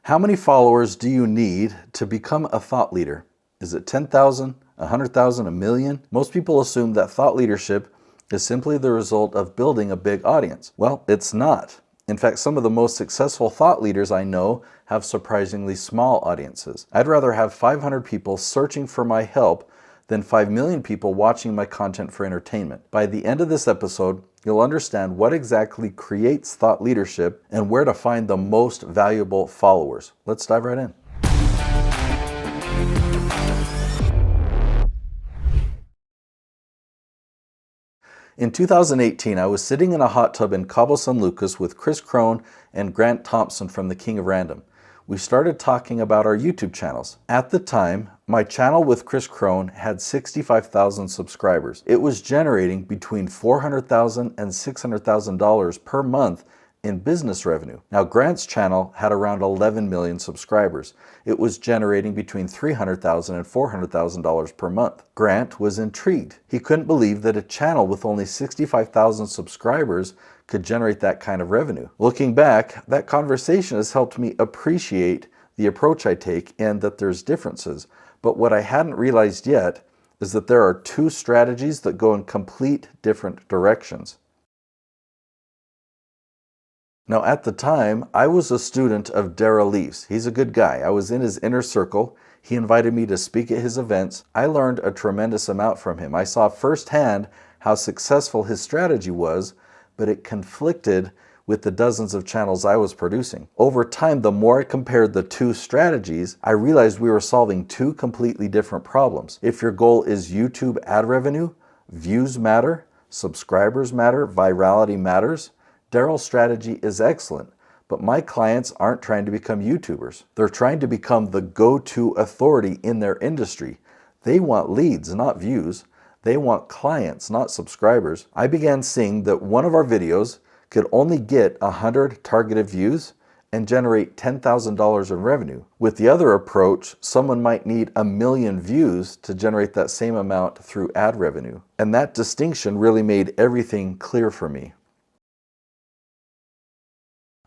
How many followers do you need to become a thought leader? Is it 10,000, 100,000, a million? Most people assume that thought leadership is simply the result of building a big audience. Well, it's not. In fact, some of the most successful thought leaders I know have surprisingly small audiences. I'd rather have 500 people searching for my help than 5 million people watching my content for entertainment. By the end of this episode, you'll understand what exactly creates thought leadership and where to find the most valuable followers. Let's dive right in. In 2018, I was sitting in a hot tub in Cabo San Lucas with Chris Crone and Grant Thompson from The King of Random. We started talking about our YouTube channels. At the time, my channel with Chris Crone had 65,000 subscribers. It was generating between $400,000 and $600,000 per month in business revenue. Now, Grant's channel had around 11 million subscribers. It was generating between $300,000 and $400,000 per month. Grant was intrigued. He couldn't believe that a channel with only 65,000 subscribers could generate that kind of revenue. Looking back, that conversation has helped me appreciate the approach I take and that there's differences. But what I hadn't realized yet is that there are two strategies that go in complete different directions. Now, at the time, I was a student of Daryl Leaf's. He's a good guy. I was in his inner circle. He invited me to speak at his events. I learned a tremendous amount from him. I saw firsthand how successful his strategy was, but it conflicted with the dozens of channels I was producing. Over time, the more I compared the two strategies, I realized we were solving two completely different problems. If your goal is YouTube ad revenue, views matter, subscribers matter, virality matters, Daryl's strategy is excellent, but my clients aren't trying to become YouTubers. They're trying to become the go-to authority in their industry. They want leads, not views. They want clients, not subscribers. I began seeing that one of our videos could only get 100 targeted views and generate $10,000 in revenue. With the other approach, someone might need 1 million views to generate that same amount through ad revenue. And that distinction really made everything clear for me.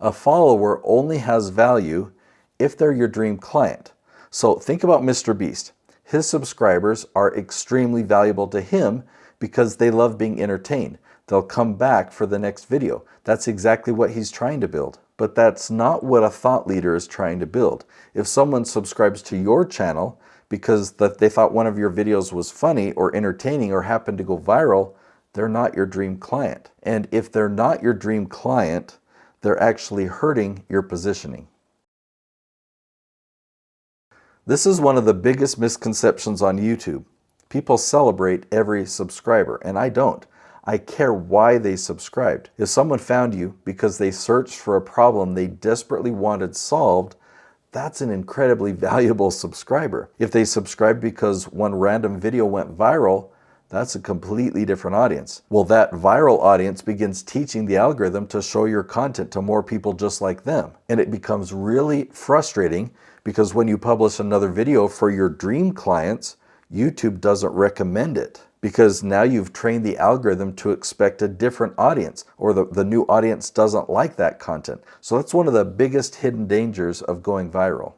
A follower only has value if they're your dream client. So think about Mr. Beast. His subscribers are extremely valuable to him because they love being entertained. They'll come back for the next video. That's exactly what he's trying to build. But that's not what a thought leader is trying to build. If someone subscribes to your channel because they thought one of your videos was funny or entertaining or happened to go viral, they're not your dream client. And if they're not your dream client, they're actually hurting your positioning. This is one of the biggest misconceptions on YouTube. People celebrate every subscriber, and I don't. I care why they subscribed. If someone found you because they searched for a problem they desperately wanted solved, that's an incredibly valuable subscriber. If they subscribed because one random video went viral, that's a completely different audience. Well, that viral audience begins teaching the algorithm to show your content to more people just like them. And it becomes really frustrating because when you publish another video for your dream clients, YouTube doesn't recommend it because now you've trained the algorithm to expect a different audience, or the new audience doesn't like that content. So that's one of the biggest hidden dangers of going viral.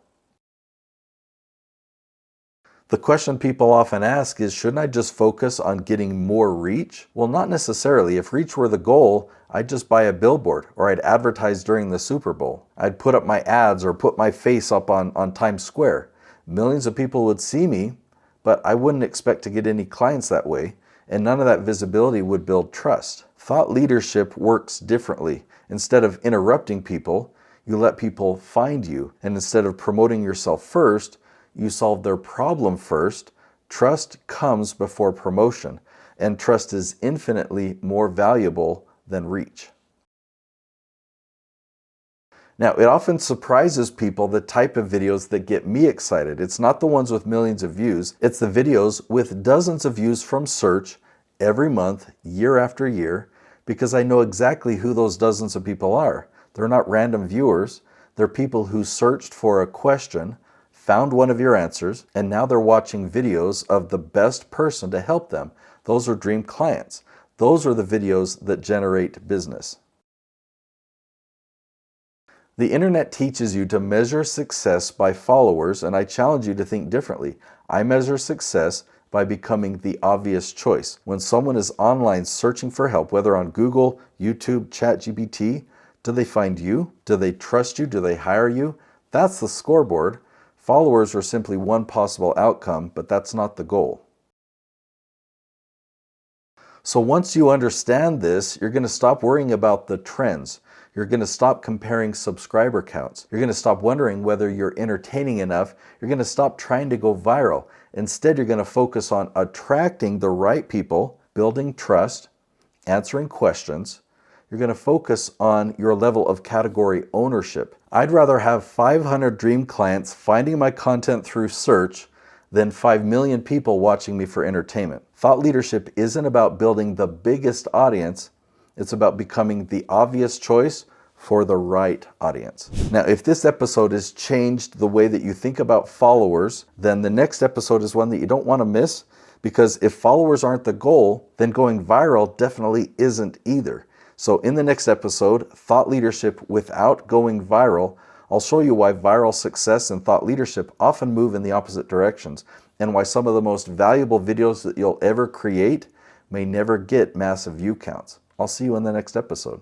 The question people often ask is, shouldn't I just focus on getting more reach? Well, not necessarily. If reach were the goal, I'd just buy a billboard or I'd advertise during the Super Bowl. I'd put up my ads or put my face up on Times Square. Millions of people would see me, but I wouldn't expect to get any clients that way, and none of that visibility would build trust. Thought leadership works differently. Instead of interrupting people, you let people find you, and instead of promoting yourself first, you solve their problem first. Trust comes before promotion, and trust is infinitely more valuable than reach. Now, it often surprises people the type of videos that get me excited. It's not the ones with millions of views. It's the videos with dozens of views from search every month, year after year, because I know exactly who those dozens of people are. They're not random viewers. They're people who searched for a question, found one of your answers, and now they're watching videos of the best person to help them. Those are dream clients. Those are the videos that generate business. The internet teaches you to measure success by followers, and I challenge you to think differently. I measure success by becoming the obvious choice. When someone is online searching for help, whether on Google, YouTube, ChatGPT, do they find you? Do they trust you? Do they hire you? That's the scoreboard. Followers are simply one possible outcome, but that's not the goal. So once you understand this, you're going to stop worrying about the trends. You're going to stop comparing subscriber counts. You're going to stop wondering whether you're entertaining enough. You're going to stop trying to go viral. Instead, you're going to focus on attracting the right people, building trust, answering questions. You're going to focus on your level of category ownership. I'd rather have 500 dream clients finding my content through search than 5 million people watching me for entertainment. Thought leadership isn't about building the biggest audience. It's about becoming the obvious choice for the right audience. Now, if this episode has changed the way that you think about followers, then the next episode is one that you don't want to miss, because if followers aren't the goal, then going viral definitely isn't either. So in the next episode, Thought Leadership Without Going Viral, I'll show you why viral success and thought leadership often move in the opposite directions, and why some of the most valuable videos that you'll ever create may never get massive view counts. I'll see you in the next episode.